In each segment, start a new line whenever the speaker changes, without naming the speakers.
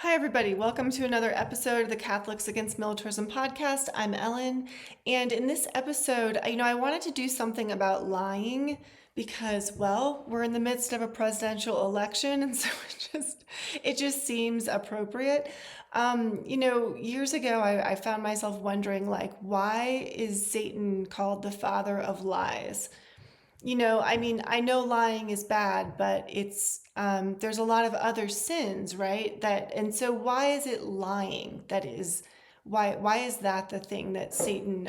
Hi, everybody. Welcome to another episode of the Catholics Against Militarism podcast. I'm Ellen. And in this episode, I wanted to do something about lying because, well, we're in the midst of a presidential election. And so it just seems appropriate. Years ago, I found myself wondering, why is Satan called the father of lies? I know lying is bad, but there's a lot of other sins, right? And so why is it lying that is, why is that the thing that Satan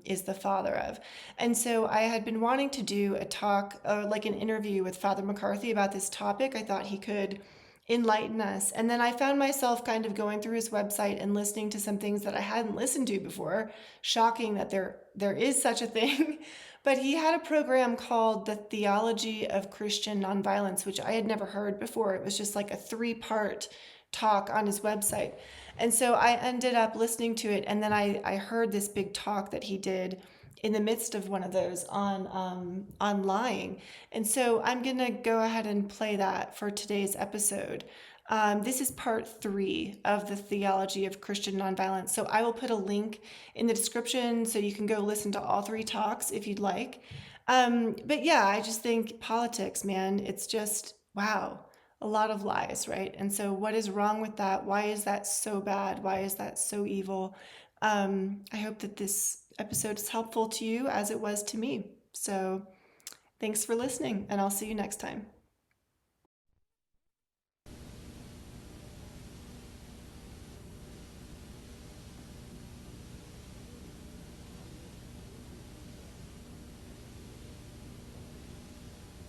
is the father of? And so I had been wanting to do a talk, like an interview with Father McCarthy about this topic. I thought he could enlighten us. And then I found myself kind of going through his website and listening to some things that I hadn't listened to before. Shocking that there is such a thing. But he had a program called the Theology of Christian Nonviolence, which I had never heard before. It was just like a 3-part talk on his website. And so I ended up listening to it. And then I heard this big talk that he did in the midst of one of those on lying. And so I'm going to go ahead and play that for today's episode. This is part 3 of the Theology of Christian Nonviolence. So I will put a link in the description so you can go listen to all 3 talks if you'd like. But yeah, I just think politics, man, it's just, wow, a lot of lies, right? And so what is wrong with that? Why is that so bad? Why is that so evil? I hope that this episode is helpful to you as it was to me. So thanks for listening, and I'll see you next time.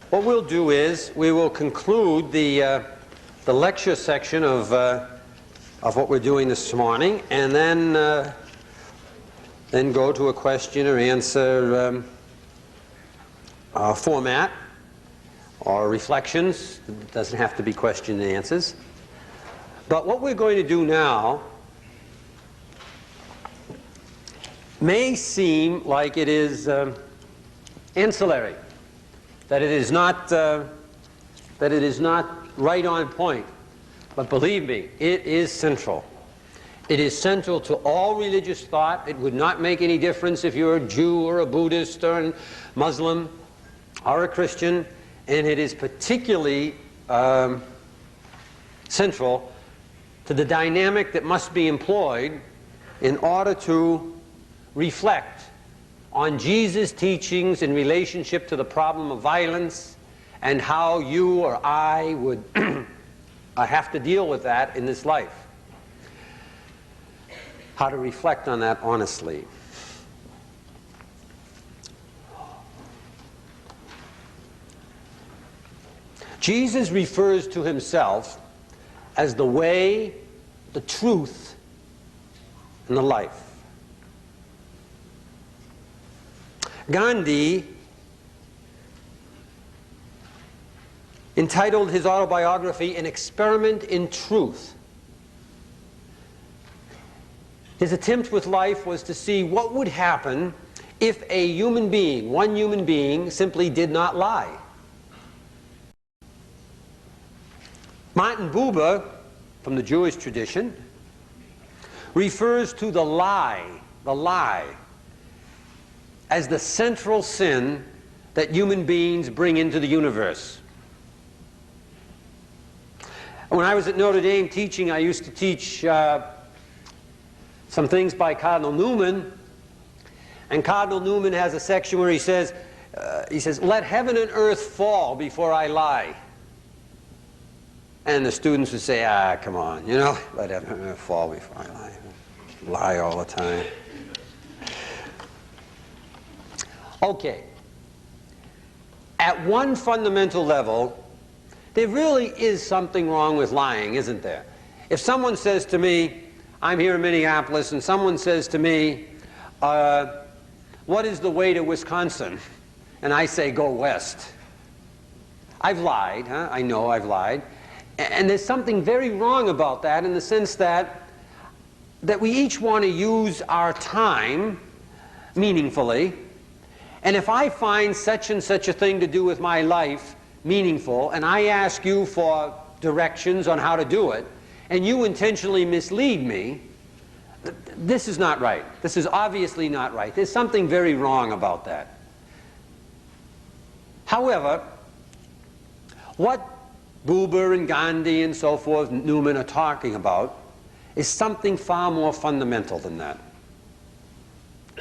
What we'll do is we will conclude the lecture section of what we're doing this morning, and then go to a question or answer format or reflections. It doesn't have to be question and answers. But what we're going to do now may seem like it is ancillary. That it is not right on point, but believe me, it is central. It is central to all religious thought. It would not make any difference if you're a Jew or a Buddhist or a Muslim or a Christian, and it is particularly central to the dynamic that must be employed in order to reflect on Jesus' teachings in relationship to the problem of violence and how you or I would have to deal with that in this life. How to reflect on that honestly. Jesus refers to himself as the way, the truth, and the life. Gandhi entitled his autobiography An Experiment in Truth. His attempt with life was to see what would happen if a human being, one human being, simply did not lie. Martin Buber, from the Jewish tradition, refers to the lie, as the central sin that human beings bring into the universe. When I was at Notre Dame teaching, I used to teach some things by Cardinal Newman, and Cardinal Newman has a section where he says, let heaven and earth fall before I lie. And the students would say, come on, let heaven and earth fall before I lie. Lie all the time. Okay. At one fundamental level, there really is something wrong with lying, isn't there? If someone says to me, I'm here in Minneapolis, and someone says to me, what is the way to Wisconsin? And I say, go west. I've lied, huh? I know I've lied. And there's something very wrong about that in the sense that we each want to use our time meaningfully. And if I find such and such a thing to do with my life meaningful, and I ask you for directions on how to do it, and you intentionally mislead me, this is not right. This is obviously not right. There's something very wrong about that. However, what Buber and Gandhi and so forth, Newman are talking about is something far more fundamental than that.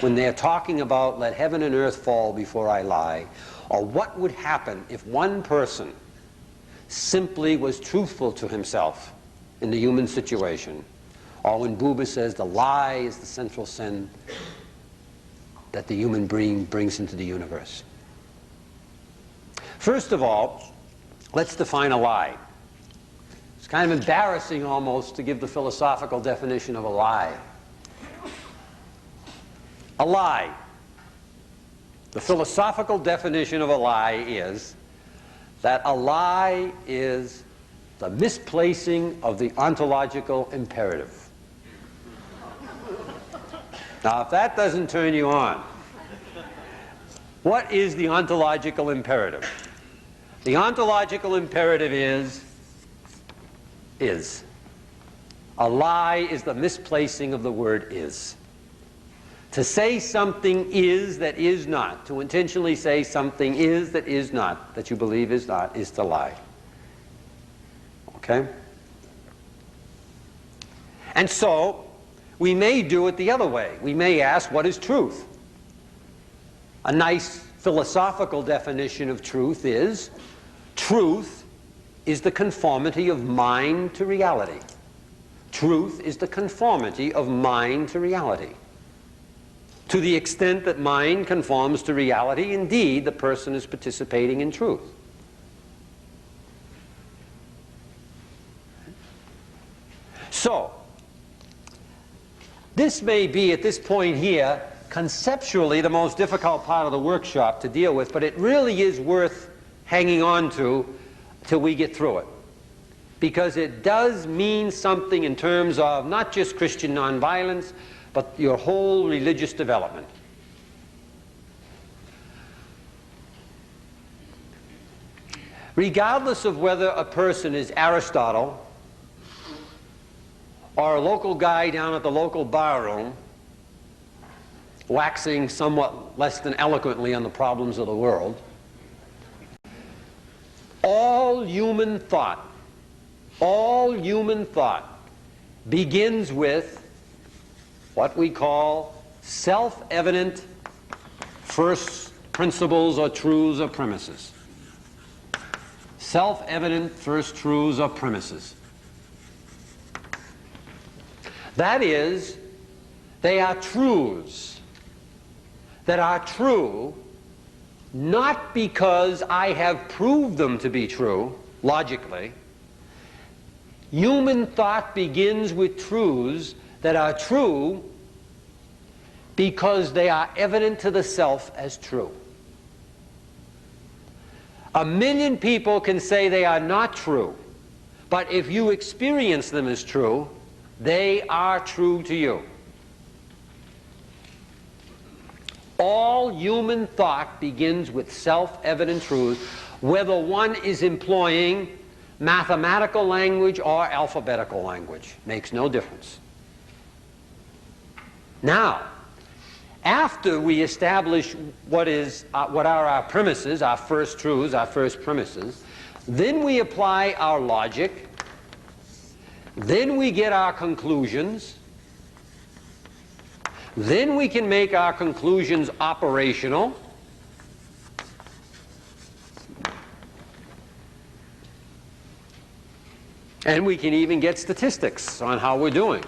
When they're talking about let heaven and earth fall before I lie, or what would happen if one person simply was truthful to himself in the human situation, or when Buber says the lie is the central sin that the human being brings into the universe. First of all, let's define a lie. It's kind of embarrassing almost to give the philosophical definition of a lie. A lie. The philosophical definition of a lie is that a lie is the misplacing of the ontological imperative. Now, if that doesn't turn you on, what is the ontological imperative? The ontological imperative is. A lie is the misplacing of the word is. To say something is that is not, to intentionally say something is that is not, that you believe is not, is to lie. Okay? And so, we may do it the other way. We may ask, what is truth? A nice philosophical definition of truth is the conformity of mind to reality. Truth is the conformity of mind to reality. To the extent that mind conforms to reality, indeed, the person is participating in truth. So, this may be, at this point here, conceptually the most difficult part of the workshop to deal with, but it really is worth hanging on to till we get through it. Because it does mean something in terms of not just Christian nonviolence, but your whole religious development. Regardless of whether a person is Aristotle or a local guy down at the local barroom waxing somewhat less than eloquently on the problems of the world, all human thought begins with what we call self-evident first principles or truths or premises. Self-evident first truths or premises. That is, they are truths that are true not because I have proved them to be true, logically. Human thought begins with truths that are true because they are evident to the self as true. 1 million people can say they are not true, but if you experience them as true, they are true to you. All human thought begins with self-evident truths, whether one is employing mathematical language or alphabetical language. Makes no difference. Now, after we establish what are our premises, our first truths, our first premises, then we apply our logic, then we get our conclusions, then we can make our conclusions operational, and we can even get statistics on how we're doing.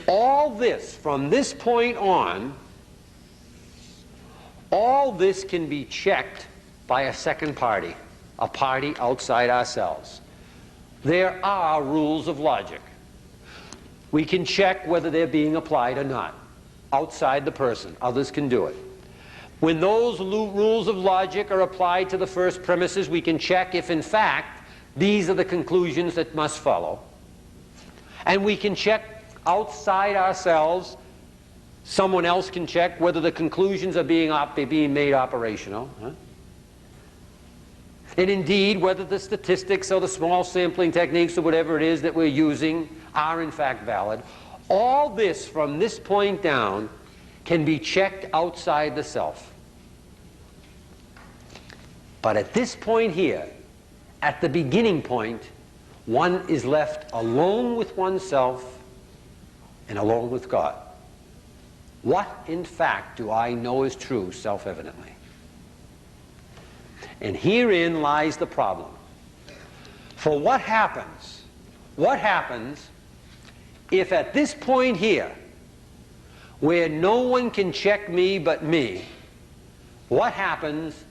All this, from this point on, all this can be checked by a second party, a party outside ourselves. There are rules of logic. We can check whether they're being applied or not, outside the person. Others can do it. When those rules of logic are applied to the first premises, we can check if, in fact, these are the conclusions that must follow. And we can check outside ourselves. Someone else can check whether the conclusions are being made operational. And indeed, whether the statistics or the small sampling techniques or whatever it is that we're using are in fact valid, all this from this point down can be checked outside the self. But at this point here, at the beginning point, one is left alone with oneself and alone with God. What, in fact, do I know is true self-evidently? And herein lies the problem. For what happens if at this point here, where no one can check me but me, what happens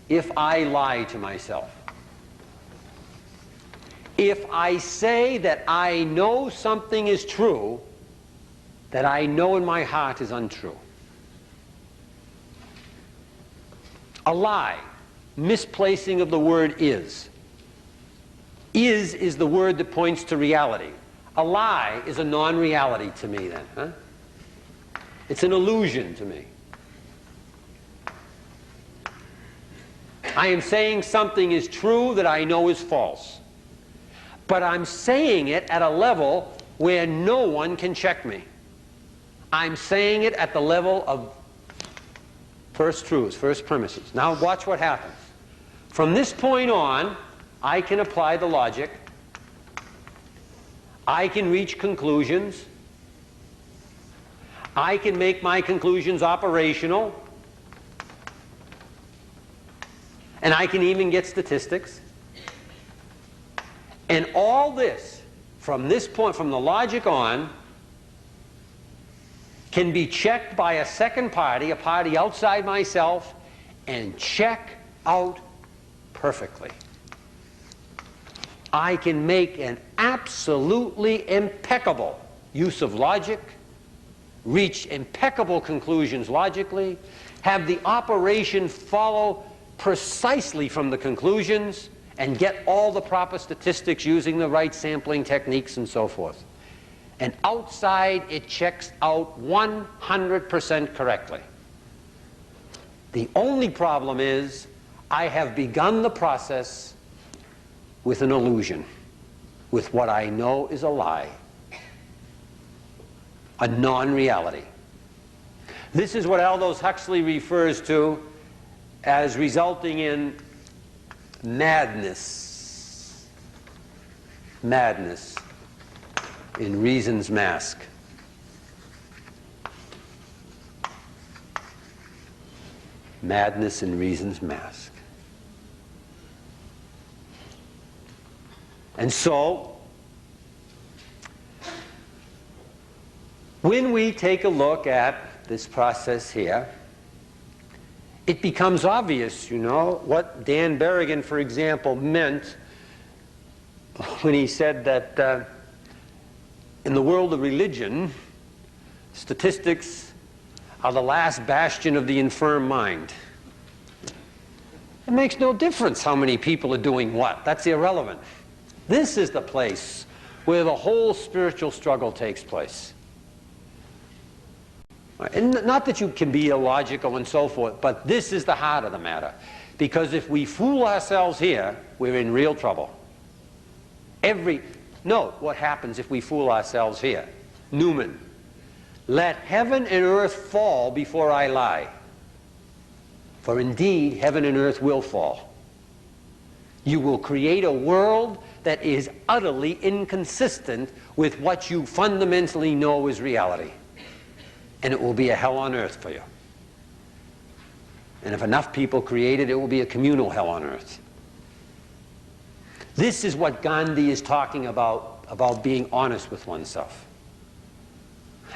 if I lie to myself? If I say that I know something is true, that I know in my heart is untrue. A lie, misplacing of the word is. Is the word that points to reality. A lie is a non-reality to me then. Huh? It's an illusion to me. I am saying something is true that I know is false. But I'm saying it at a level where no one can check me. I'm saying it at the level of first truths, first premises. Now watch what happens. From this point on, I can apply the logic. I can reach conclusions. I can make my conclusions operational. And I can even get statistics. And all this, from this point, from the logic on, can be checked by a second party, a party outside myself, and check out perfectly. I can make an absolutely impeccable use of logic, reach impeccable conclusions logically, have the operation follow precisely from the conclusions, and get all the proper statistics using the right sampling techniques and so forth. And outside, it checks out 100% correctly. The only problem is I have begun the process with an illusion, with what I know is a lie, a non-reality. This is what Aldous Huxley refers to as resulting in madness. Madness in reason's mask. Madness in reason's mask. And so, when we take a look at this process here, it becomes obvious, you know, what Dan Berrigan, for example, meant when he said that in the world of religion, statistics are the last bastion of the infirm mind. It makes no difference how many people are doing what. That's irrelevant. This is the place where the whole spiritual struggle takes place. And not that you can be illogical and so forth, but this is the heart of the matter. Because if we fool ourselves here, we're in real trouble. Note what happens if we fool ourselves here. Newman, let heaven and earth fall before I lie. For indeed, heaven and earth will fall. You will create a world that is utterly inconsistent with what you fundamentally know is reality. And it will be a hell on earth for you. And if enough people create it, it will be a communal hell on earth. This is what Gandhi is talking about being honest with oneself.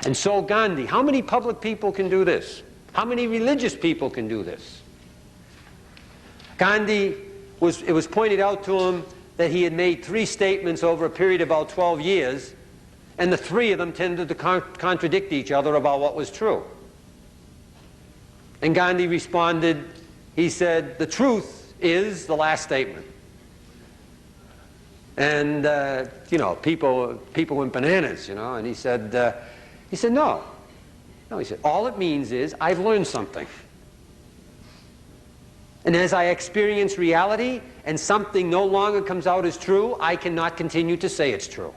And so Gandhi, how many public people can do this? How many religious people can do this? Gandhi, it was pointed out to him that he had made 3 statements over a period of about 12 years, and the 3 of them tended to contradict each other about what was true. And Gandhi responded, he said, the truth is the last statement. And, you know, people went bananas, you know, and he said, no. No, he said, all it means is I've learned something. And as I experience reality and something no longer comes out as true, I cannot continue to say it's true.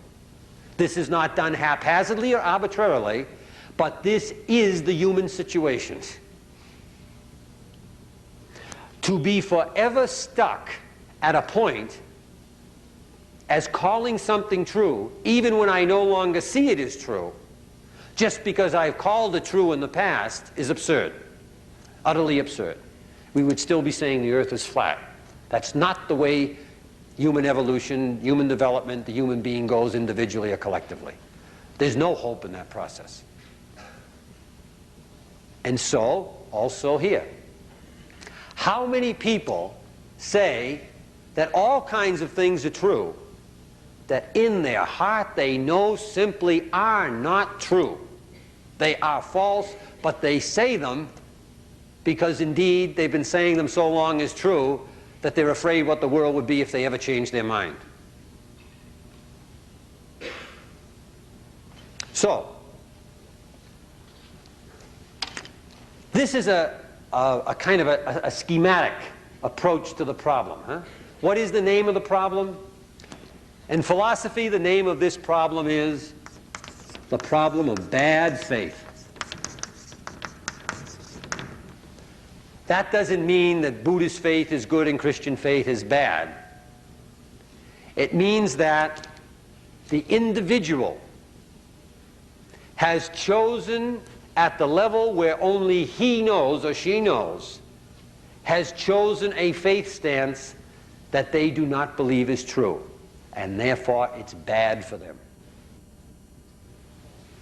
This is not done haphazardly or arbitrarily, but this is the human situation. To be forever stuck at a point as calling something true, even when I no longer see it as true, just because I've called it true in the past, is absurd. Utterly absurd. We would still be saying the earth is flat. That's not the way human evolution, human development, the human being goes individually or collectively. There's no hope in that process. And so, also here, how many people say that all kinds of things are true that in their heart they know simply are not true? They are false, but they say them because indeed they've been saying them so long as true that they're afraid what the world would be if they ever changed their mind. So, this is a kind of a schematic approach to the problem. Huh? What is the name of the problem? In philosophy, the name of this problem is the problem of bad faith. That doesn't mean that Buddhist faith is good and Christian faith is bad. It means that the individual has chosen at the level where only he knows or she knows, has chosen a faith stance that they do not believe is true, and therefore it's bad for them.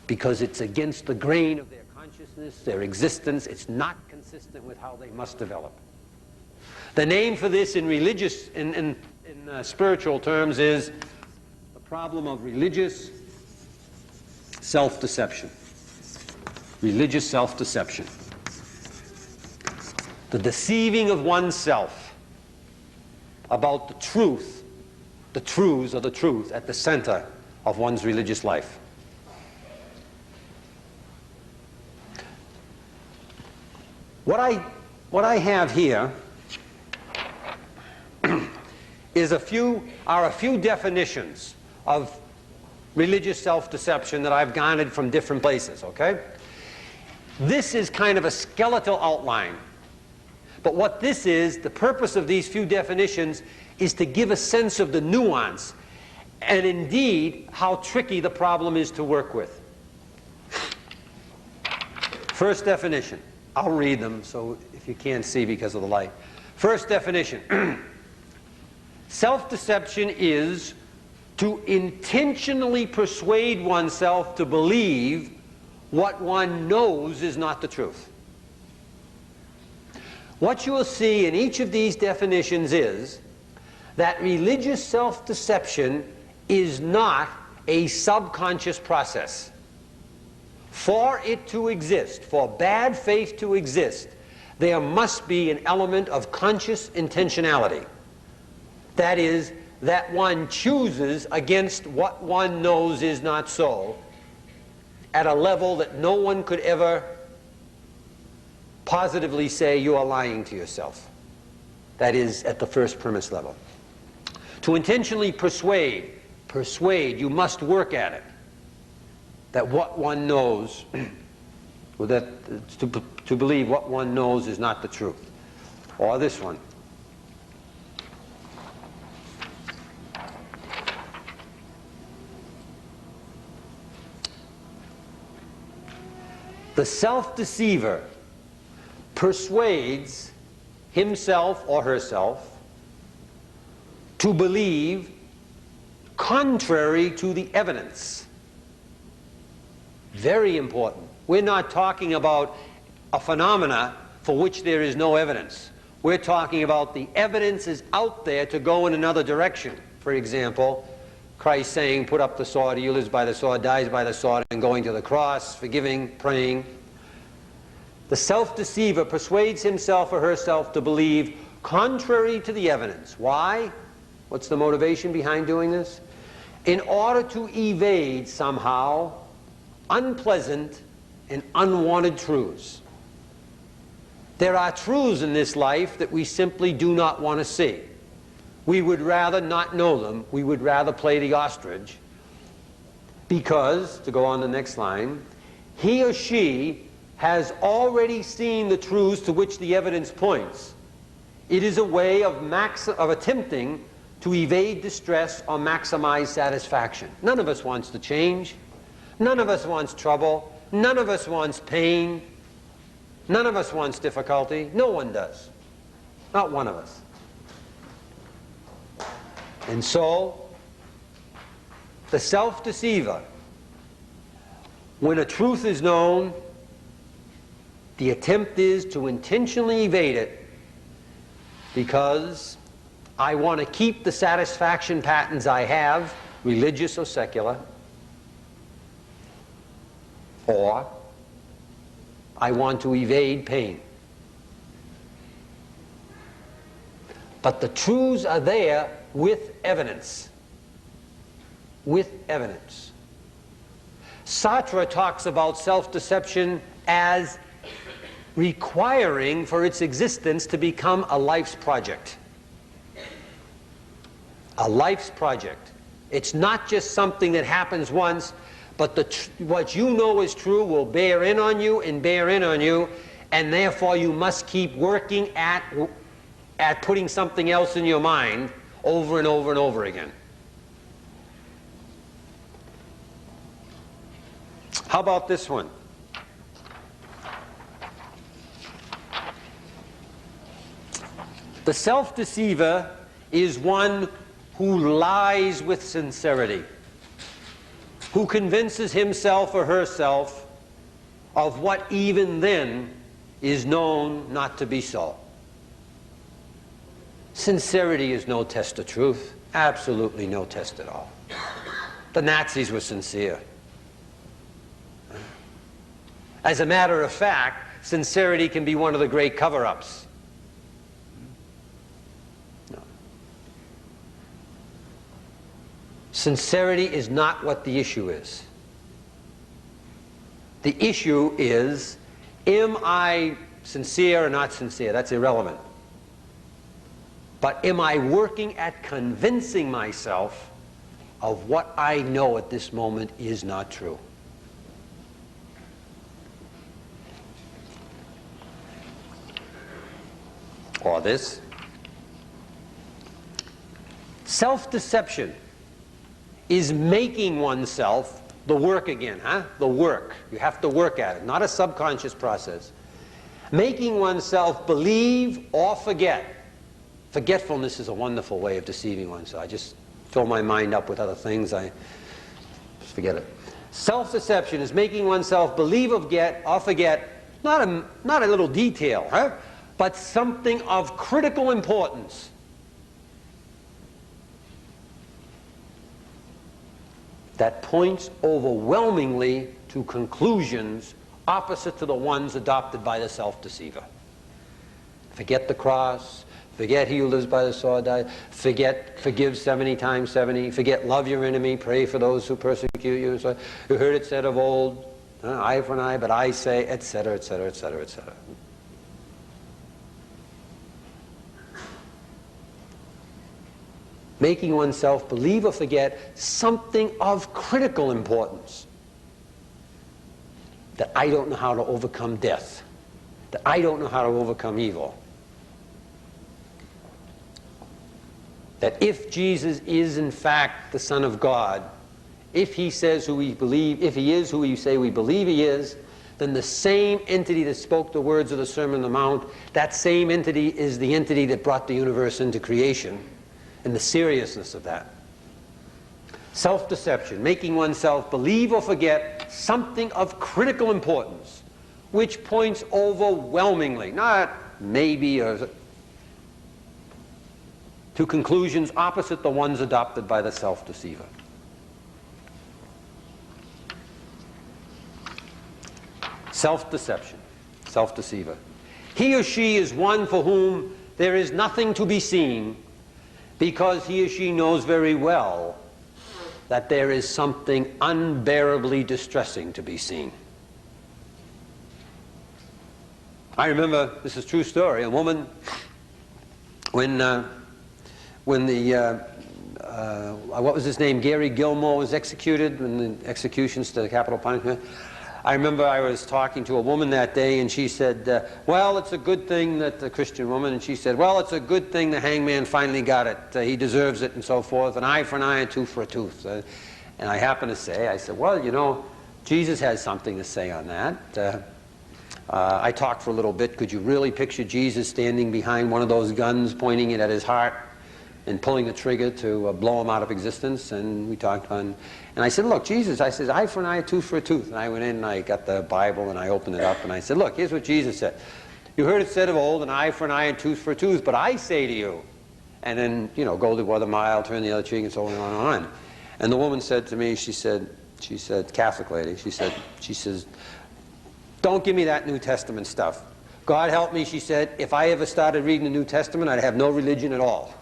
Because it's against the grain of their consciousness, their existence. It's not consistent with how they must develop. The name for this in religious, in spiritual terms, is the problem of religious self-deception. Religious self-deception. The deceiving of oneself about the truth, the truths or the truth at the center of one's religious life. What I have here is a few definitions of religious self-deception that I've garnered from different places, okay? This is kind of a skeletal outline. But what this is, the purpose of these few definitions, is to give a sense of the nuance and indeed how tricky the problem is to work with. First definition. I'll read them so if you can't see because of the light. First definition. Self-deception is to intentionally persuade oneself to believe what one knows is not the truth. What you will see in each of these definitions is that religious self-deception is not a subconscious process. For it to exist, for bad faith to exist, there must be an element of conscious intentionality. That is, that one chooses against what one knows is not so at a level that no one could ever positively say you are lying to yourself. That is at the first premise level. To intentionally persuade, you must work at it. That what one knows, or to believe what one knows is not the truth. Or this one. The self-deceiver persuades himself or herself to believe contrary to the evidence. Very important. We're not talking about a phenomena for which there is no evidence. We're talking about the evidence is out there to go in another direction. For example, Christ saying, put up the sword, he who lives by the sword dies by the sword, and going to the cross, forgiving, praying. The self-deceiver persuades himself or herself to believe contrary to the evidence. Why? What's the motivation behind doing this? In order to evade somehow unpleasant and unwanted truths. There are truths in this life that we simply do not want to see. We would rather not know them. We would rather play the ostrich because, to go on the next line, he or she has already seen the truths to which the evidence points. It is a way of attempting to evade distress or maximize satisfaction. None of us wants to change. None of us wants trouble. None of us wants pain. None of us wants difficulty. No one does. Not one of us. And so, the self-deceiver, when a truth is known, the attempt is to intentionally evade it because I want to keep the satisfaction patterns I have, religious or secular, or I want to evade pain. But the truths are there with evidence. With evidence. Sartre talks about self-deception as requiring for its existence to become a life's project. A life's project. It's not just something that happens once, but what you know is true will bear in on you and bear in on you, and therefore you must keep working at putting something else in your mind over and over and over again. How about this one? The self-deceiver is one who lies with sincerity, who convinces himself or herself of what even then is known not to be so. Sincerity is no test of truth. Absolutely no test at all. The Nazis were sincere. As a matter of fact, sincerity can be one of the great cover-ups. No. Sincerity is not what the issue is. The issue is, am I sincere or not sincere? That's irrelevant. But am I working at convincing myself of what I know at this moment is not true? Or this. Self-deception is making oneself the work again, The work. You have to work at it, not a subconscious process. Making oneself believe or forget. Forgetfulness is a wonderful way of deceiving oneself. I just fill my mind up with other things. I just forget it. Self-deception is making oneself believe or forget not a little detail, but something of critical importance. That points overwhelmingly to conclusions opposite to the ones adopted by the self-deceiver. Forget the cross. Forget he who lives by the sword dies. Forget, forgive 70 times 70. Forget, love your enemy. Pray for those who persecute you. So you heard it said of old, eye for an eye, but I say, etc., etc., etc., etc. Making oneself believe or forget something of critical importance. That I don't know how to overcome death. That I don't know how to overcome evil. That if Jesus is in fact the Son of God, if he says who we believe, if he is who we say we believe he is, then the same entity that spoke the words of the Sermon on the Mount, that same entity is the entity that brought the universe into creation, and the seriousness of that. Self-deception, making oneself believe or forget something of critical importance, which points overwhelmingly, not maybe, or to conclusions opposite the ones adopted by the self-deceiver. Self-deception, self-deceiver. He or she is one for whom there is nothing to be seen because he or she knows very well that there is something unbearably distressing to be seen. I remember, this is a true story, a woman, when the, what was his name, Gary Gilmore was executed, when the executions to the capital punishment. I remember I was talking to a woman that day, and she said, well, it's a good thing that the Christian woman, and she said, well, it's a good thing the hangman finally got it. He deserves it, and so forth, an eye for an eye and tooth for a tooth. And I happened to say, I said, well, you know, Jesus has something to say on that. I talked for a little bit. Could you really picture Jesus standing behind one of those guns, pointing it at his heart and pulling the trigger to blow him out of existence? And we talked on, and I said, look, Jesus, I said, eye for an eye, tooth for a tooth. And I went in and I got the Bible and I opened it up and I said, look, here's what Jesus said. You heard it said of old, an eye for an eye and tooth for a tooth, but I say to you. And then, you know, go the other mile, turn the other cheek, and so on and on. And the woman said to me, she said, Catholic lady, she says, don't give me that New Testament stuff. God help me, she said, if I ever started reading the New Testament, I'd have no religion at all.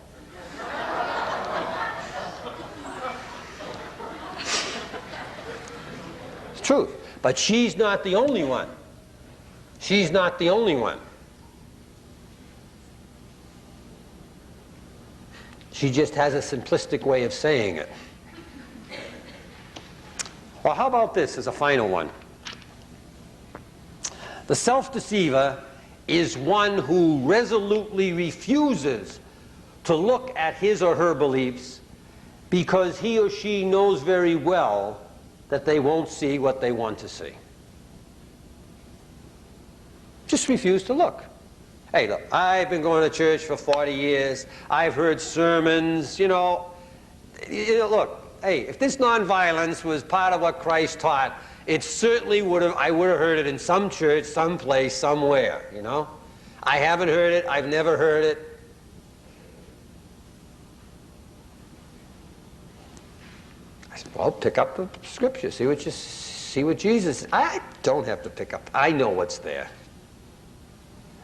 It's truth. But she's not the only one. She's not the only one. She just has a simplistic way of saying it. Well, how about this as a final one? The self-deceiver is one who resolutely refuses to look at his or her beliefs because he or she knows very well that they won't see what they want to see. Just refuse to look. Hey, look, I've been going to church for 40 years. I've heard sermons, you know, look, hey, if this nonviolence was part of what Christ taught, it certainly I would have heard it in some church, someplace, somewhere, you know. I haven't heard it. I've never heard it. I said, well, pick up the scripture. See what Jesus. I don't have to pick up. I know what's there.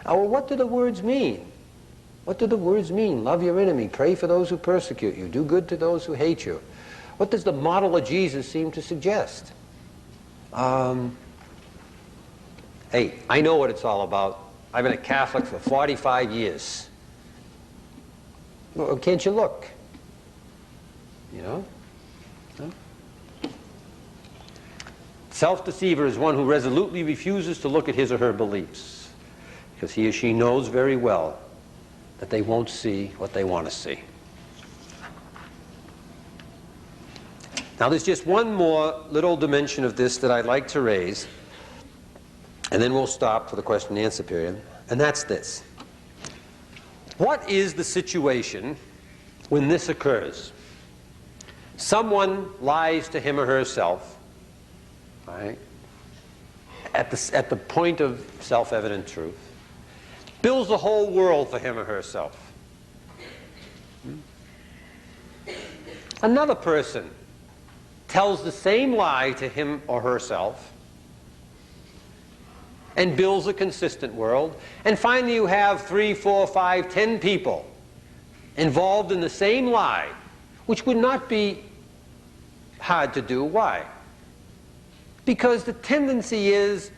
Oh, well, what do the words mean? What do the words mean? Love your enemy. Pray for those who persecute you. Do good to those who hate you. What does the model of Jesus seem to suggest? Hey, I know what it's all about. I've been a Catholic for 45 years. Well, can't you look? You know? Huh? Self-deceiver is one who resolutely refuses to look at his or her beliefs because he or she knows very well that they won't see what they want to see. Now, there's just one more little dimension of this that I'd like to raise, and then we'll stop for the question and answer period, and that's this. What is the situation when this occurs? Someone lies to him or herself, right, at the point of self-evident truth, builds the whole world for him or herself. Another person tells the same lie to him or herself and builds a consistent world, and finally you have 3, 4, 5, 10 people involved in the same lie, which would not be hard to do. Why? Because the tendency is,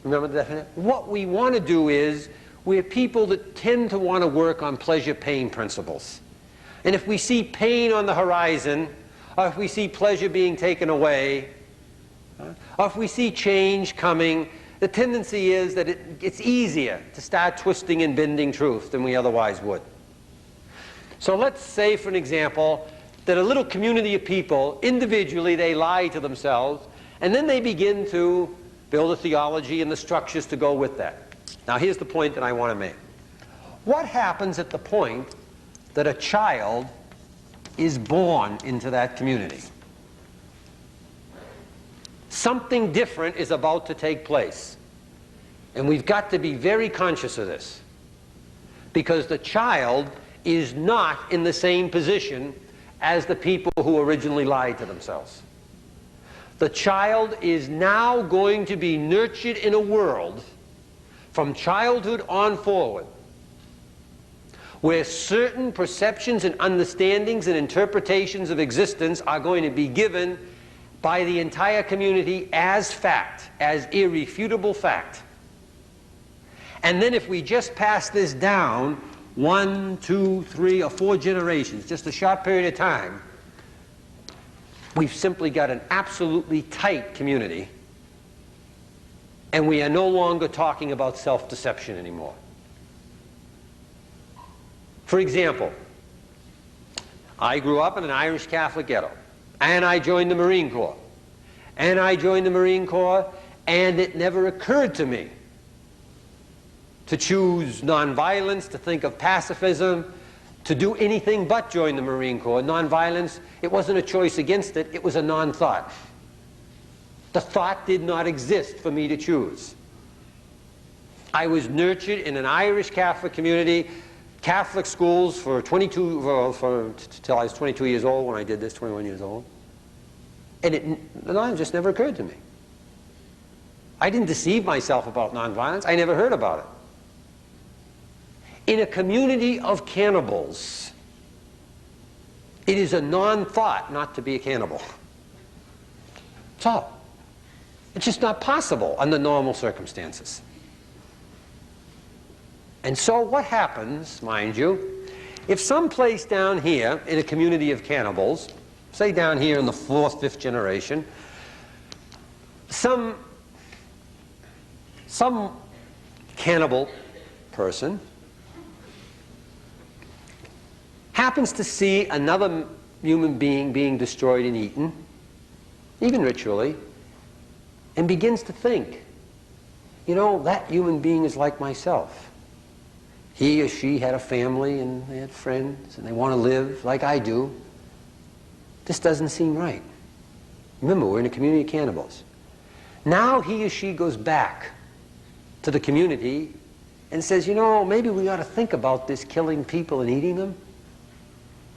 remember the definition, what we want to do is, we're people that tend to want to work on pleasure-pain principles. And if we see pain on the horizon, or if we see pleasure being taken away, or if we see change coming, the tendency is that it's easier to start twisting and bending truth than we otherwise would. So let's say, for an example, that a little community of people, individually, they lie to themselves, and then they begin to build a theology and the structures to go with that. Now, here's the point that I want to make. What happens at the point that a child is born into that community? Something different is about to take place. And we've got to be very conscious of this. Because the child is not in the same position as the people who originally lied to themselves. The child is now going to be nurtured in a world from childhood on forward where certain perceptions and understandings and interpretations of existence are going to be given by the entire community as fact, as irrefutable fact. And then if we just pass this down 1, 2, 3, or 4 generations, just a short period of time, we've simply got an absolutely tight community, and we are no longer talking about self-deception anymore. For example, I grew up in an Irish Catholic ghetto, and I joined the Marine Corps. And I joined the Marine Corps, and it never occurred to me to choose nonviolence, to think of pacifism, to do anything but join the Marine Corps. Nonviolence, it wasn't a choice against it, it was a non-thought. The thought did not exist for me to choose. I was nurtured in an Irish Catholic community, Catholic schools for 22, till I was 22 years old when I did this, 21 years old. And the line just never occurred to me. I didn't deceive myself about nonviolence. I never heard about it. In a community of cannibals, it is a non-thought not to be a cannibal. That's all. It's just not possible under normal circumstances. And so what happens, mind you, if someplace down here in a community of cannibals, say down here in the 4th, 5th generation, some cannibal person happens to see another human being being destroyed and eaten, even ritually, and begins to think, you know, that human being is like myself. He or she had a family and they had friends and they want to live like I do. This doesn't seem right. Remember, we're in a community of cannibals. Now he or she goes back to the community and says, you know, maybe we ought to think about this killing people and eating them.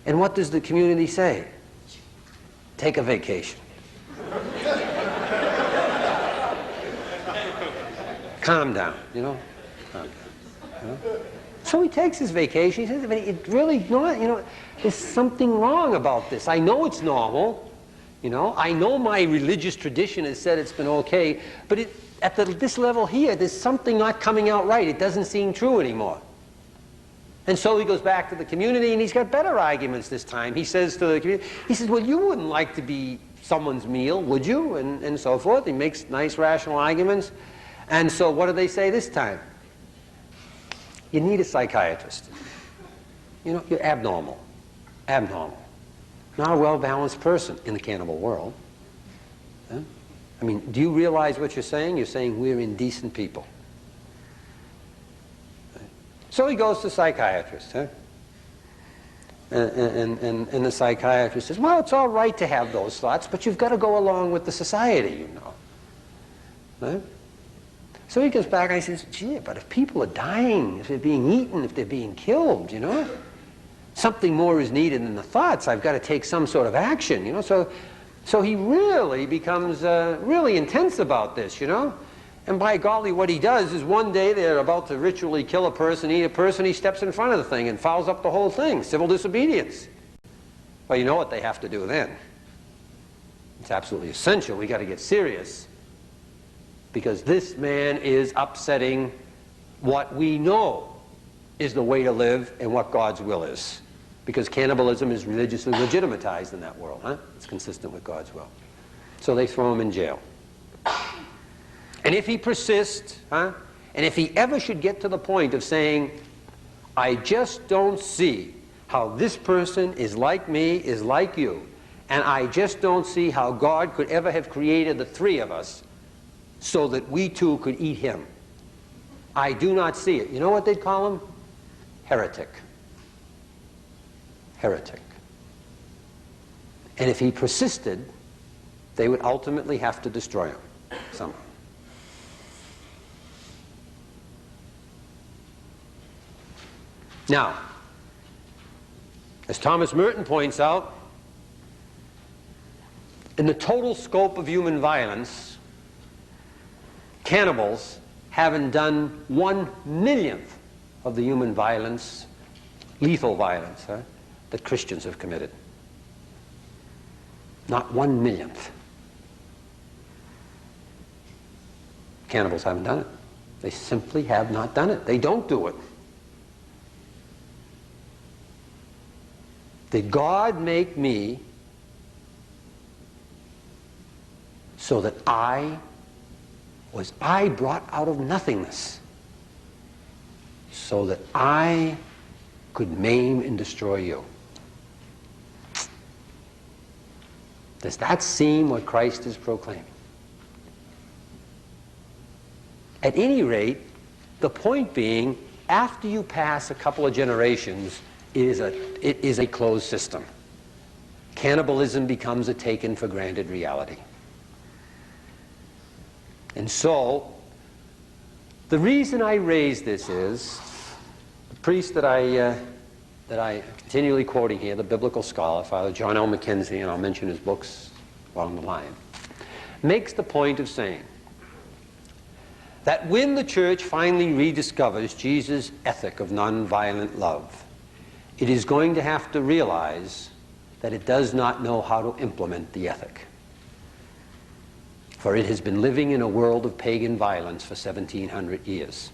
And what does the community say? Take a vacation. Calm down, you know. Calm down. You know? So he takes his vacation. He says, but it really, you know, there's something wrong about this. I know it's normal. You know, I know my religious tradition has said it's been okay, but at this level here, there's something not coming out right. It doesn't seem true anymore. And so he goes back to the community, and he's got better arguments this time. He says to the community, he says, well, you wouldn't like to be someone's meal, would you? And so forth. He makes nice, rational arguments. And so what do they say this time? You need a psychiatrist. You know, you're abnormal. Abnormal. Not a well-balanced person in the cannibal world. Huh? I mean, do you realize what you're saying? You're saying we're indecent people. So he goes to a psychiatrist, huh? And the psychiatrist says, well, it's all right to have those thoughts, but you've got to go along with the society, you know. Huh? So he goes back and he says, gee, but if people are dying, if they're being eaten, if they're being killed, you know, something more is needed than the thoughts. I've got to take some sort of action, you know. So he really becomes really intense about this, you know. And by golly, what he does is one day they're about to ritually kill a person, eat a person, he steps in front of the thing and fouls up the whole thing, civil disobedience. Well, you know what they have to do then. It's absolutely essential. We got to get serious. Because this man is upsetting what we know is the way to live and what God's will is. Because cannibalism is religiously legitimatized in that world. Huh? It's consistent with God's will. So they throw him in jail. And if he persists, and if he ever should get to the point of saying, I just don't see how this person is like me, is like you, and I just don't see how God could ever have created the three of us so that we too could eat him. I do not see it. You know what they'd call him? Heretic. Heretic. And if he persisted, they would ultimately have to destroy him somehow. Now, as Thomas Merton points out, in the total scope of human violence, cannibals haven't done 1/1,000,000th of the human violence, lethal violence, that Christians have committed. Not 1/1,000,000th. Cannibals haven't done it. They simply have not done it. They don't do it. Did God make me so that I brought out of nothingness, so that I could maim and destroy you? Does that seem what Christ is proclaiming? At any rate, the point being, after you pass a couple of generations, it is a closed system. Cannibalism becomes a taken for granted reality. And so, the reason I raise this is, the priest that I continually quoting here, the biblical scholar, Father John L. Mackenzie, and I'll mention his books along the line, makes the point of saying that when the church finally rediscovers Jesus' ethic of nonviolent love, it is going to have to realize that it does not know how to implement the ethic. For it has been living in a world of pagan violence for 1700 years.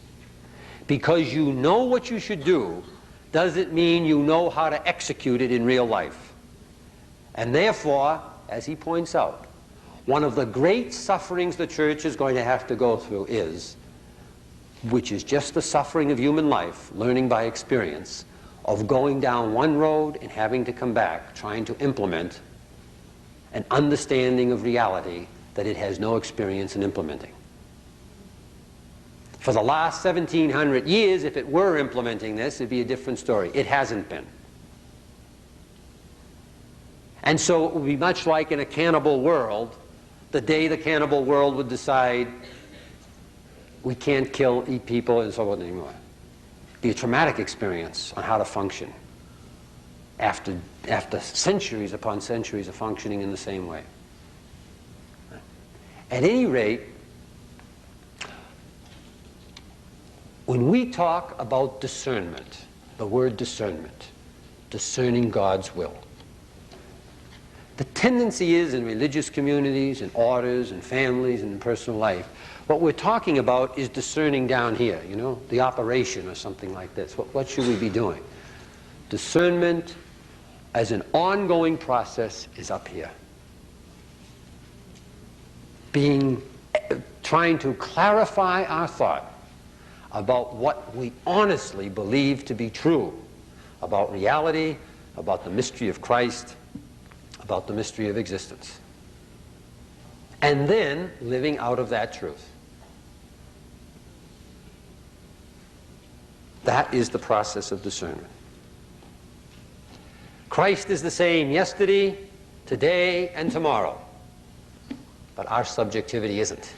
Because you know what you should do doesn't mean you know how to execute it in real life. And therefore, as he points out, one of the great sufferings the church is going to have to go through is, which is just the suffering of human life, learning by experience, of going down one road and having to come back, trying to implement an understanding of reality that it has no experience in implementing. For the last 1700 years, if it were implementing this, it'd be a different story. It hasn't been. And so it would be much like in a cannibal world, the day the cannibal world would decide we can't kill, eat people, and so on anymore. Be a traumatic experience on how to function after centuries upon centuries of functioning in the same way. At any rate, when we talk about discernment, the word discernment, discerning God's will, the tendency is in religious communities, in orders, and families, and in personal life, what we're talking about is discerning down here, you know, the operation or something like this. What should we be doing? Discernment as an ongoing process is up here. Trying to clarify our thought about what we honestly believe to be true about reality, about the mystery of Christ, about the mystery of existence. And then living out of that truth. That is the process of discernment. Christ is the same yesterday, today, and tomorrow. But our subjectivity isn't,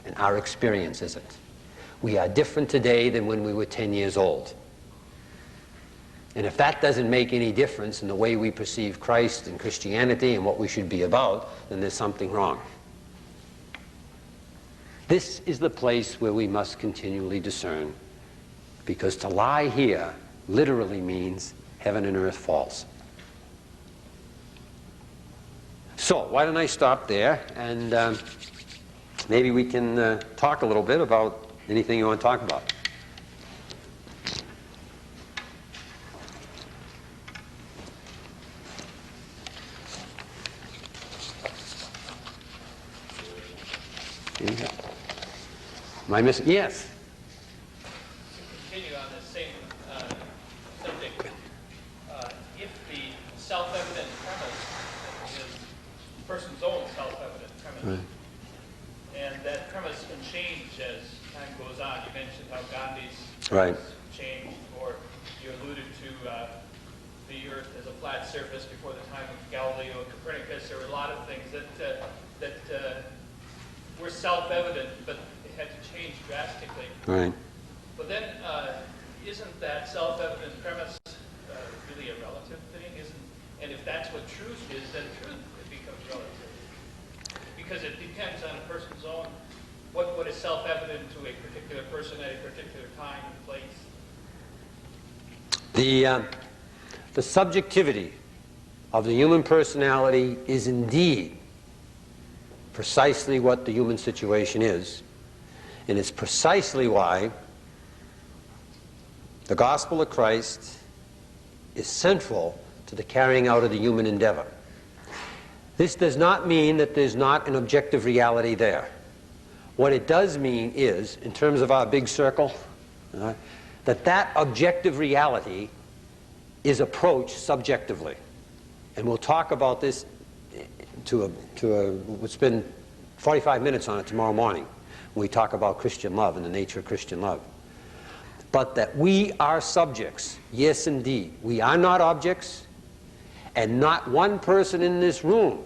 and our experience isn't. We are different today than when we were 10 years old. And if that doesn't make any difference in the way we perceive Christ and Christianity and what we should be about, then there's something wrong. This is the place where we must continually discern, because to lie here literally means heaven and earth falls. So why don't I stop there, and maybe we can talk a little bit about anything you want to talk about. Am I missing? Yes.
To continue on this same subject, if the self-evident premise is the person's own self-evident premise,
Right.
and that premise can change as time goes on. You mentioned how Gandhi's
Right.
premise changed, or you alluded to the Earth as a flat surface before the time of Galileo and Copernicus. There were a lot of things that were self-evident, but it had to change drastically.
Right.
But then, isn't that self-evident premise really a relative thing? And if that's what truth is, then truth becomes relative. Because it depends on a person's own, what is self-evident to a particular person at a particular time and place.
The subjectivity of the human personality is indeed precisely what the human situation is. And it's precisely why the gospel of Christ is central to the carrying out of the human endeavor. This does not mean that there's not an objective reality there. What it does mean is, in terms of our big circle, that objective reality is approached subjectively. And we'll talk about this we'll spend 45 minutes on it tomorrow morning when we talk about Christian love and the nature of Christian love. But that we are subjects, yes indeed. We are not objects, and not one person in this room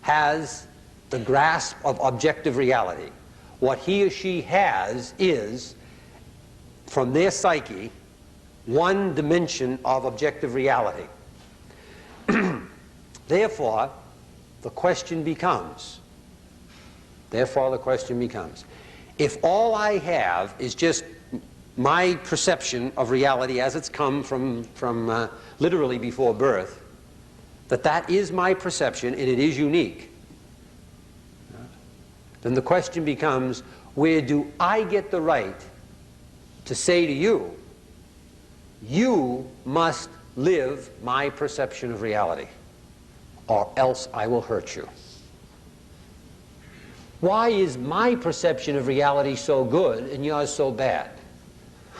has the grasp of objective reality. What he or she has is, from their psyche, one dimension of objective reality. Therefore, the question becomes, if all I have is just my perception of reality as it's come from literally before birth, that is my perception and it is unique, then the question becomes, where do I get the right to say to you, you must live my perception of reality, or else I will hurt you? Why is my perception of reality so good and yours so bad?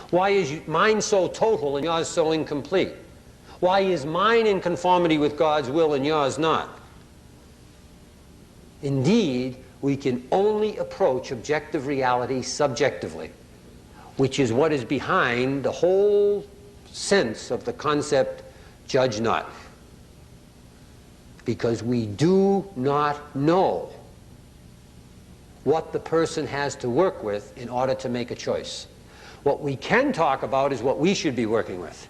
Why is mine so total and yours so incomplete? Why is mine in conformity with God's will and yours not? Indeed, we can only approach objective reality subjectively, which is what is behind the whole sense of the concept, judge not. Because we do not know what the person has to work with in order to make a choice. What we can talk about is what we should be working with.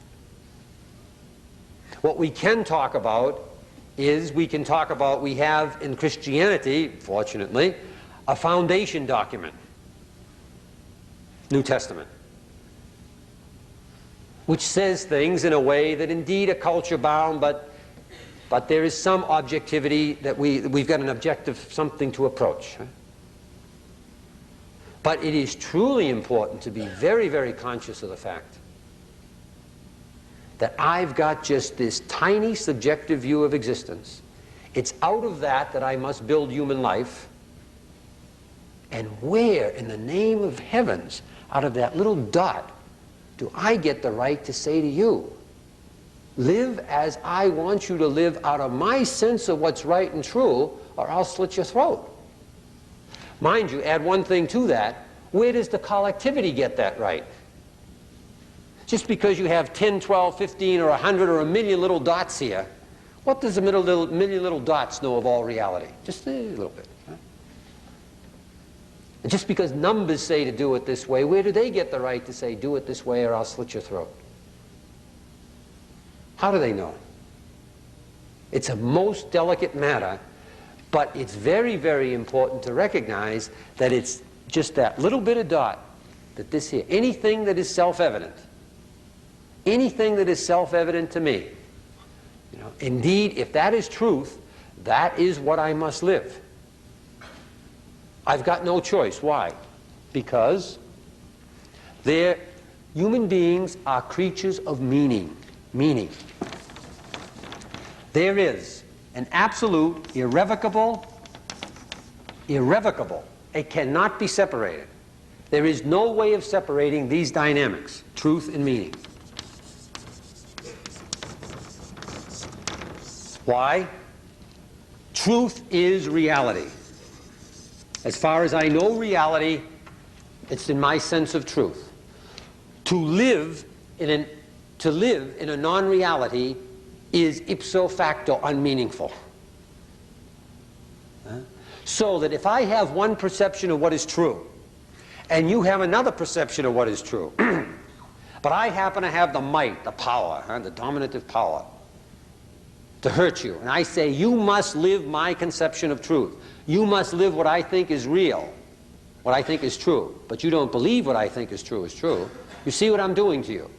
What we can talk about is, we have in Christianity, fortunately, a foundation document, New Testament, which says things in a way that indeed are culture bound, but there is some objectivity, that we've got an objective something to approach. But it is truly important to be very, very conscious of the fact that I've got just this tiny subjective view of existence. It's out of that I must build human life. And where in the name of heavens, out of that little dot, do I get the right to say to you, live as I want you to live out of my sense of what's right and true, or I'll slit your throat? Mind you, add one thing to that, where does the collectivity get that right? Just because you have 10, 12, 15, or 100, or a million little dots here, what does a million little dots know of all reality? Just a little bit. Huh? And just because numbers say to do it this way, where do they get the right to say, do it this way or I'll slit your throat? How do they know? It's a most delicate matter, but it's very, very important to recognize that it's just that little bit of dot, that this here, anything that is self-evident, anything that is self-evident to me, indeed, if that is truth, that is what I must live. I've got no choice. Why? Because human beings are creatures of meaning. There is an absolute, irrevocable, it cannot be separated. There is no way of separating these dynamics, truth and meaning. Why? Truth is reality. As far as I know reality, it's in my sense of truth. To live in a non-reality is ipso facto unmeaningful. So that if I have one perception of what is true, and you have another perception of what is true, but I happen to have the might, the power, the dominative power, to hurt you, and I say, you must live my conception of truth. You must live what I think is real, what I think is true, but you don't believe what I think is true. You see what I'm doing to you?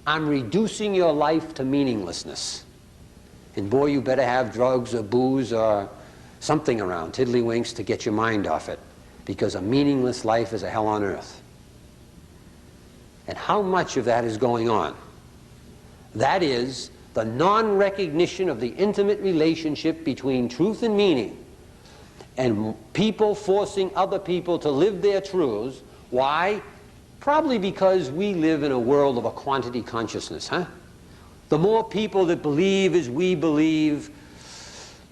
I'm reducing your life to meaninglessness. And boy, you better have drugs or booze or something around, tiddlywinks, to get your mind off it. because a meaningless life is a hell on earth. And how much of that is going on? That is the non-recognition of the intimate relationship between truth and meaning, and people forcing other people to live their truths. Why? Probably because we live in a world of a quantity consciousness, huh? The more people that believe as we believe,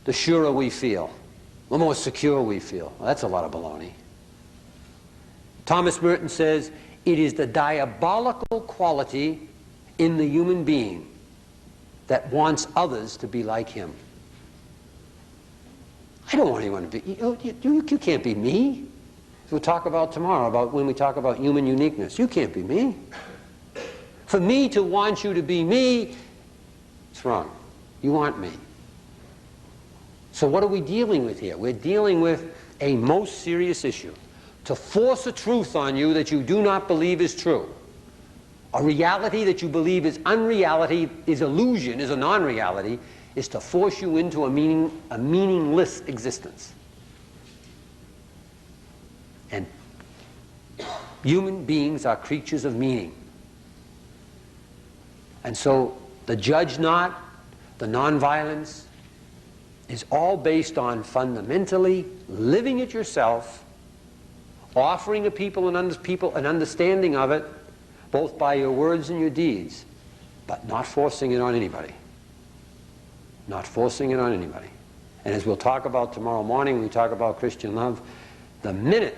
the surer we feel, the more secure we feel. Well, that's a lot of baloney. Thomas Merton says, it is the diabolical quality in the human being that wants others to be like him. I don't want anyone to be, you can't be me. We'll talk about tomorrow, about when we talk about human uniqueness. You can't be me. For me to want you to be me, it's wrong. You want me. So what are we dealing with here? We're dealing with a most serious issue. To force a truth on you that you do not believe is true. A reality that you believe is unreality, is illusion, is a non-reality, is to force you into a meaningless existence. And human beings are creatures of meaning. And so the judge not, the nonviolence, is all based on fundamentally living it yourself, offering a people an understanding of it, both by your words and your deeds, but not forcing it on anybody. Not forcing it on anybody. And as we'll talk about tomorrow morning when we talk about Christian love, the minute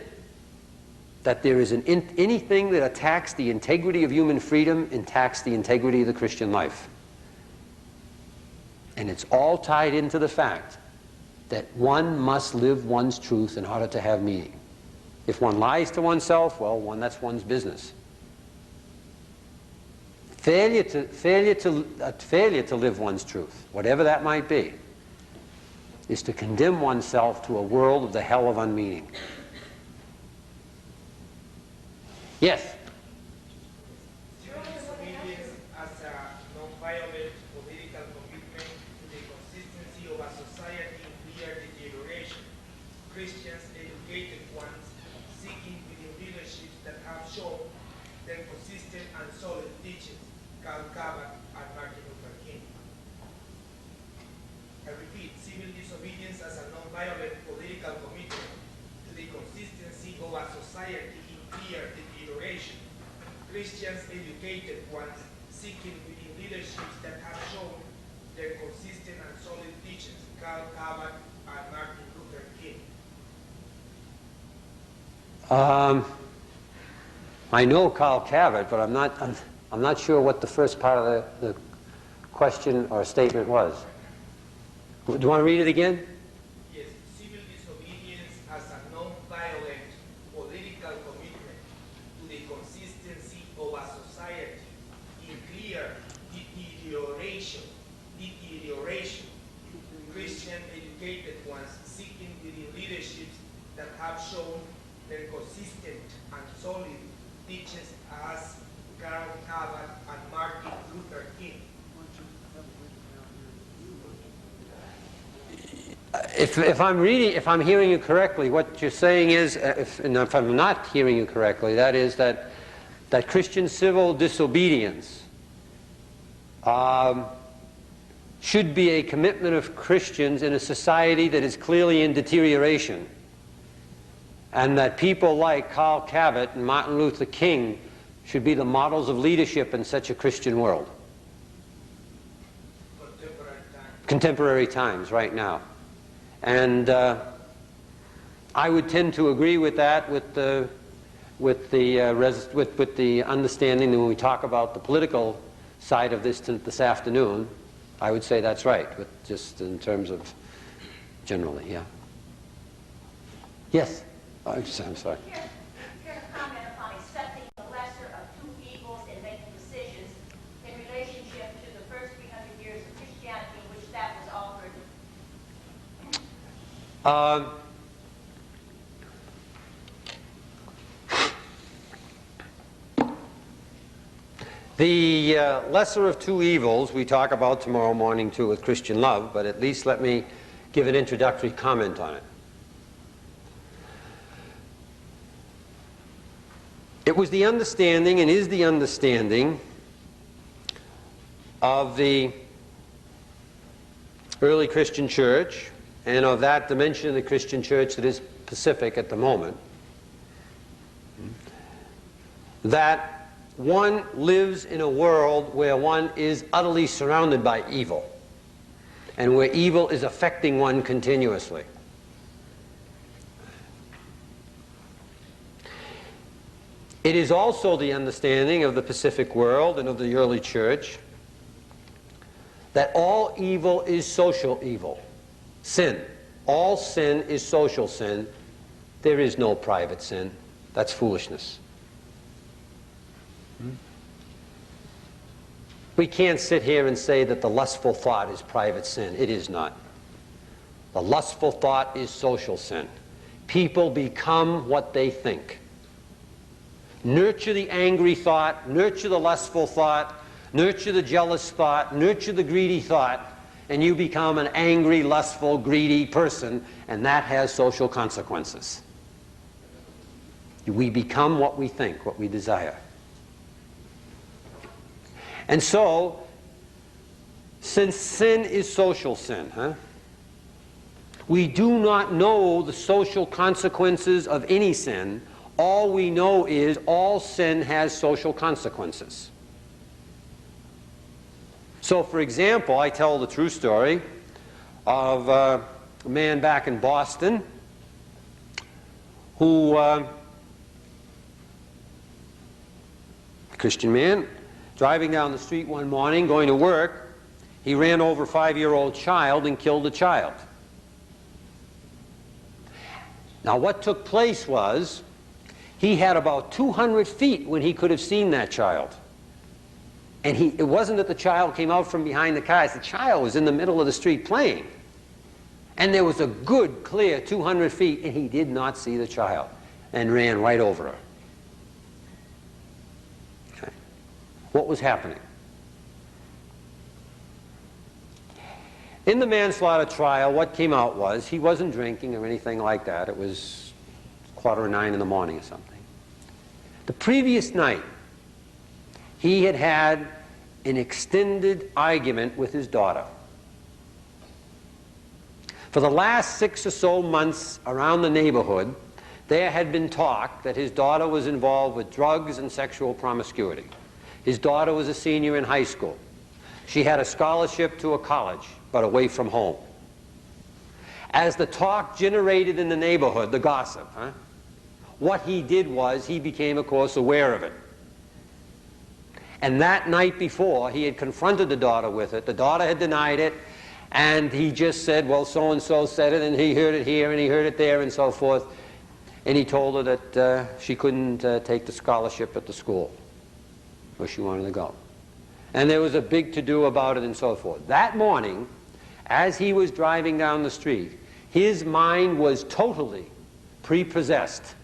that there is anything that attacks the integrity of human freedom, attacks the integrity of the Christian life. And it's all tied into the fact that one must live one's truth in order to have meaning. If one lies to oneself, well, that's one's business. Failure to live one's truth, whatever that might be, is to condemn oneself to a world of the hell of unmeaning. Yes?
Disobedience as a non-violent political commitment to the consistency of a society in clear deterioration. Christians, educated ones, seeking within leaderships that have shown their consistent and solid teachings, Karl Kabat and Martin Luther King. I repeat, civil disobedience as a non-violent political commitment to the consistency of a society in clear deterioration. Christians, educated ones, seeking within leaderships that have shown their consistent and solid teachings, Karl Kabat and Martin Luther King.
I know Karl Kabat, but I'm not sure what the first part of the question or statement was. Do you want to read it again?
Yes, civil disobedience as a non-violent political commitment to the consistency of a society in clear deterioration. Christian educated ones seeking within leaderships that have shown their consistent and solid teachings as Karl Kabat and Martin Luther King.
If I'm hearing you correctly, what you're saying is, and if I'm not hearing you correctly, that is that Christian civil disobedience should be a commitment of Christians in a society that is clearly in deterioration, and that people like Karl Kabat and Martin Luther King should be the models of leadership in such a Christian world. Contemporary times, right now. And I would tend to agree with that, with the understanding that when we talk about the political side of this afternoon, I would say that's right, but just in terms of generally, yeah. Yes? I'm sorry.
Here to comment upon accepting the lesser of two evils and making decisions in relationship to the first 300 years of Christianity in which that was offered.
The lesser of two evils we talk about tomorrow morning too with Christian love, but at least let me give an introductory comment on it. It was the understanding, and is the understanding, of the early Christian church, and of that dimension of the Christian church that is Pacific at the moment, that one lives in a world where one is utterly surrounded by evil, and where evil is affecting one continuously. It is also the understanding of the Pacific world and of the early church that all evil is social evil. Sin. All sin is social sin. There is no private sin. That's foolishness. We can't sit here and say that the lustful thought is private sin. It is not. The lustful thought is social sin. People become what they think. Nurture the angry thought, nurture the lustful thought, nurture the jealous thought, nurture the greedy thought, and you become an angry, lustful, greedy person, and that has social consequences. We become what we think, what we desire. And so, since sin is social sin, we do not know the social consequences of any sin. All we know is all sin has social consequences. So, for example, I tell the true story of a man back in Boston who, a Christian man, driving down the street one morning, going to work, he ran over a 5-year-old child and killed the child. Now, what took place was, he had about 200 feet when he could have seen that child. And it wasn't that the child came out from behind the cars. The child was in the middle of the street playing. And there was a good, clear 200 feet, and he did not see the child and ran right over her. Okay. What was happening? In the manslaughter trial, what came out was he wasn't drinking or anything like that. It was 8:45 in the morning or something. The previous night, he had had an extended argument with his daughter. For the last 6 or so months around the neighborhood, there had been talk that his daughter was involved with drugs and sexual promiscuity. His daughter was a senior in high school. She had a scholarship to a college, but away from home. As the talk generated in the neighborhood, the gossip, what he did was he became, of course, aware of it. And that night before, he had confronted the daughter with it. The daughter had denied it, and he just said, well, so-and-so said it, and he heard it here, and he heard it there, and so forth. And he told her that she couldn't take the scholarship at the school where she wanted to go. And there was a big to-do about it, and so forth. That morning, as he was driving down the street, his mind was totally prepossessed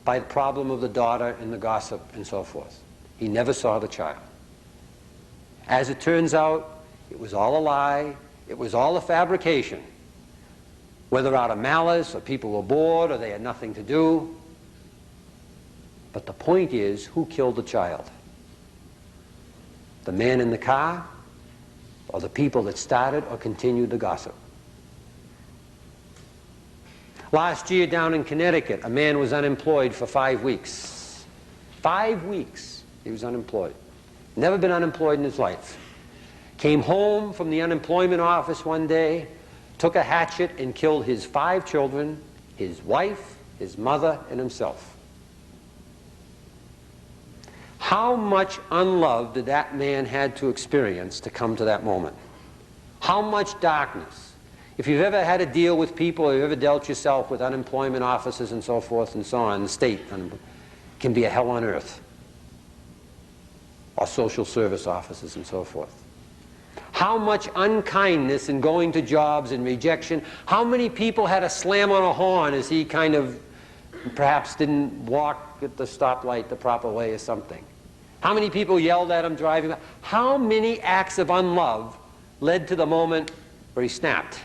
by the problem of the daughter and the gossip and so forth. He never saw the child. As it turns out, it was all a lie. It was all a fabrication. Whether out of malice, or people were bored, or they had nothing to do. But the point is, who killed the child? The man in the car, or the people that started or continued the gossip? Last year down in Connecticut, a man was unemployed for 5 weeks. 5 weeks he was unemployed. Never been unemployed in his life. Came home from the unemployment office one day, took a hatchet and killed his 5 children, his wife, his mother, and himself. How much unlove did that man had to experience to come to that moment? How much darkness? If you've ever had to deal with people, or you've ever dealt yourself with unemployment offices and so forth and so on, the state can be a hell on earth. Or social service offices and so forth. How much unkindness in going to jobs and rejection. How many people had to slam on a horn as he kind of perhaps didn't walk at the stoplight the proper way or something. How many people yelled at him driving by? How many acts of unlove led to the moment where he snapped?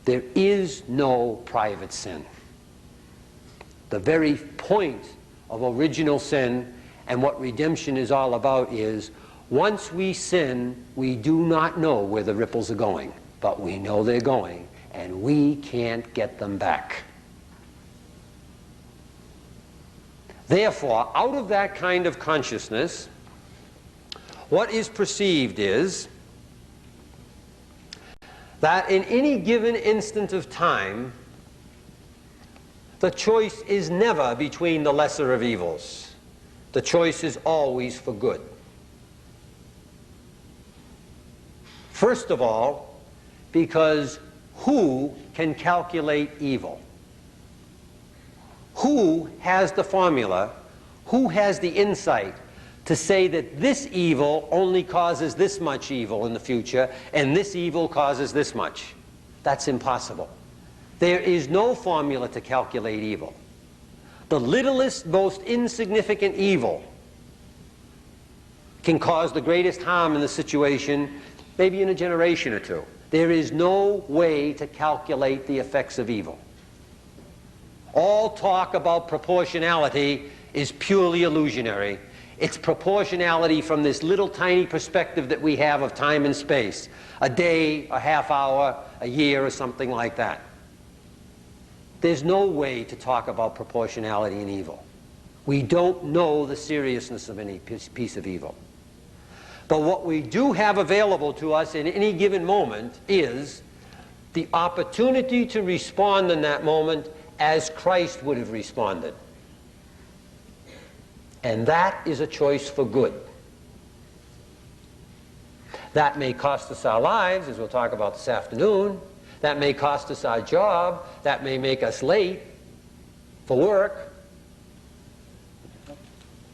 There is no private sin. The very point of original sin and what redemption is all about is, once we sin, we do not know where the ripples are going, but we know they're going, and we can't get them back. Therefore, out of that kind of consciousness, what is perceived is that in any given instant of time, the choice is never between the lesser of evils. The choice is always for good. First of all, because who can calculate evil? Who has the formula? Who has the insight to say that this evil only causes this much evil in the future and this evil causes this much? That's impossible. There is no formula to calculate evil. The littlest, most insignificant evil can cause the greatest harm in the situation, maybe in a generation or two. There is no way to calculate the effects of evil. All talk about proportionality is purely illusionary. It's proportionality from this little tiny perspective that we have of time and space. A day, a half hour, a year, or something like that. There's no way to talk about proportionality in evil. We don't know the seriousness of any piece of evil. But what we do have available to us in any given moment is the opportunity to respond in that moment as Christ would have responded. And that is a choice for good. That may cost us our lives, as we'll talk about this afternoon. That may cost us our job. That may make us late for work.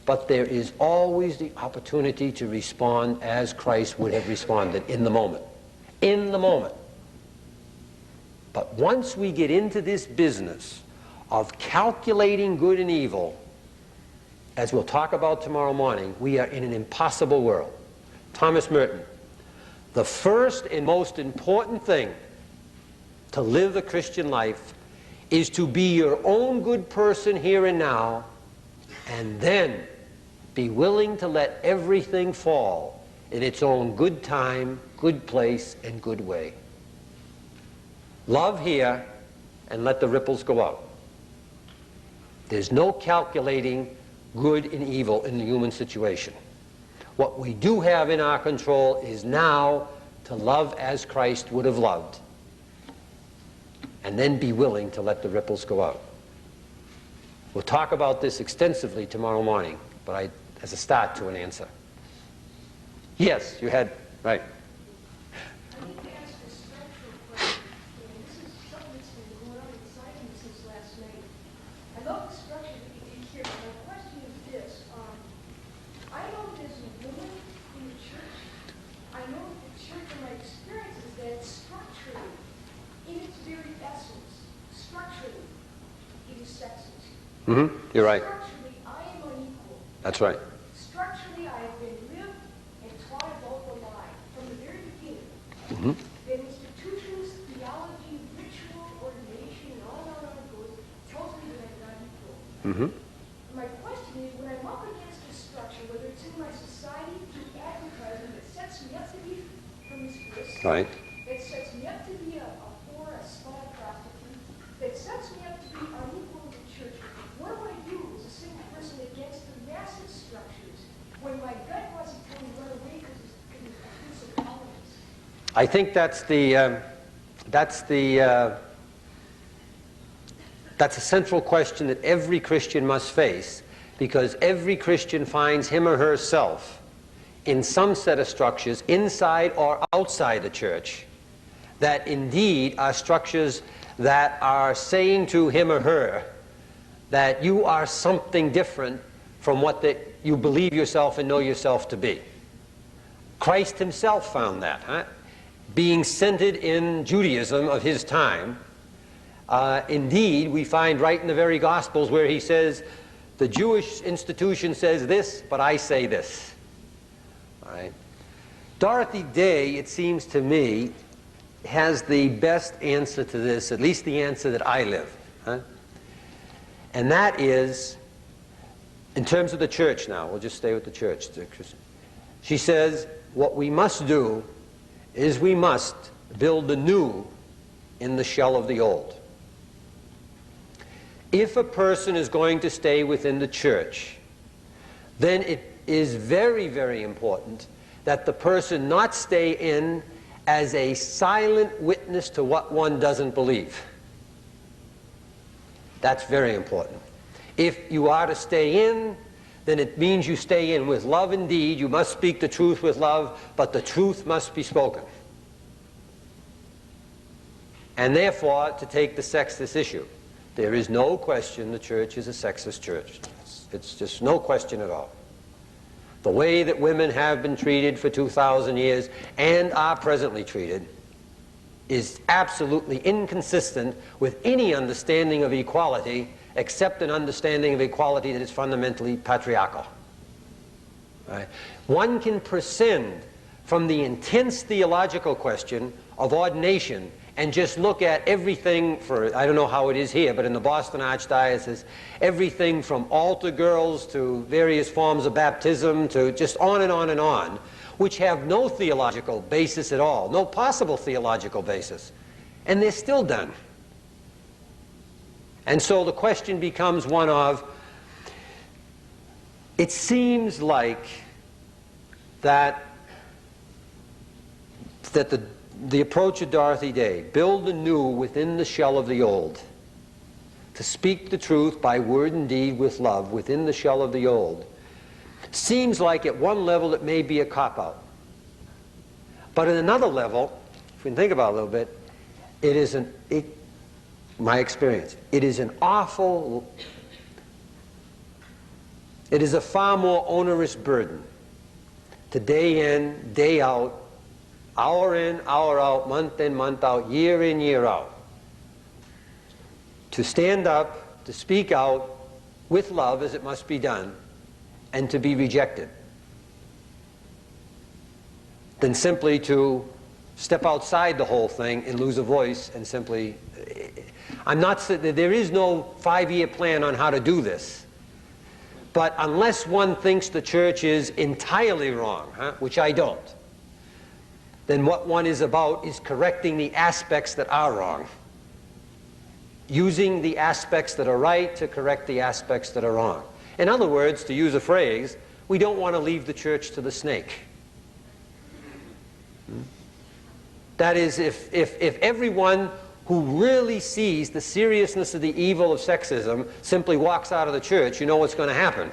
But there is always the opportunity to respond as Christ would have responded in the moment. In the moment. But once we get into this business of calculating good and evil, as we'll talk about tomorrow morning, we are in an impossible world. Thomas Merton, the first and most important thing to live the Christian life is to be your own good person here and now, and then be willing to let everything fall in its own good time, good place, and good way. Love here and let the ripples go out. There's no calculating good and evil in the human situation. What we do have in our control is now to love as Christ would have loved, and then be willing to let the ripples go out. We'll talk about this extensively tomorrow morning, but as a start to an answer. Yes, you had, right.
I need to ask a structural question, and this is something that's been going on inside me since last night. I love the structure that you did here, but my question is this. I know there's a woman in the church. I know that the church, in my experience, is that structurally, in its very essence, structurally, it is sexist.
You're right.
Structurally, I am unequal.
That's right.
Structurally, I have been lived and taught about the lie from the very beginning. That institutions, theology, ritual, ordination, and on it goes, tells me that I'm not equal. My question is, when I'm up against a structure, whether it's in my society through advertising that sets me up to be promiscuous,
Right.
that sets me up to be a whore, a slut, a prostitute, that sets me up to be unequal in the church, what do I do as a single person against the massive structures when my gut wants to tell me run away because it's abusive tolerance?
I think that's a central question that every Christian must face, because every Christian finds him or herself in some set of structures, inside or outside the church, that indeed are structures that are saying to him or her that you are something different from what you believe yourself and know yourself to be. Christ himself found that. Being centered in Judaism of his time, indeed, we find right in the very Gospels where he says, the Jewish institution says this, but I say this. All right. Dorothy Day, it seems to me, has the best answer to this, at least the answer that I live. And that is, in terms of the church now, we'll just stay with the church. She says, what we must do is we must build the new in the shell of the old. If a person is going to stay within the church, then it is very, very important that the person not stay in as a silent witness to what one doesn't believe. That's very important. If you are to stay in, then it means you stay in with love indeed. You must speak the truth with love, but the truth must be spoken. And therefore, to take the sexist issue, there is no question the church is a sexist church. It's just no question at all. The way that women have been treated for 2,000 years and are presently treated is absolutely inconsistent with any understanding of equality except an understanding of equality that is fundamentally patriarchal. Right? One can prescind from the intense theological question of ordination and just look at everything for, I don't know how it is here, but in the Boston Archdiocese, everything from altar girls to various forms of baptism to just on and on and on, which have no theological basis at all, no possible theological basis. And they're still done. And so the question becomes one of, it seems like that the approach of Dorothy Day, build the new within the shell of the old, to speak the truth by word and deed with love within the shell of the old, seems like at one level it may be a cop-out. But at another level, if we can think about it a little bit, it is my experience, it is an awful, it is a far more onerous burden to day in, day out, hour in, hour out, month in, month out, year in, year out, to stand up, to speak out with love as it must be done, and to be rejected, than simply to step outside the whole thing and lose a voice and simply... I'm not saying that there is no 5-year plan on how to do this, but unless one thinks the church is entirely wrong, which I don't, then what one is about is correcting the aspects that are wrong, using the aspects that are right to correct the aspects that are wrong. In other words, to use a phrase, we don't want to leave the church to the snake. That is, if everyone who really sees the seriousness of the evil of sexism simply walks out of the church, you know what's going to happen.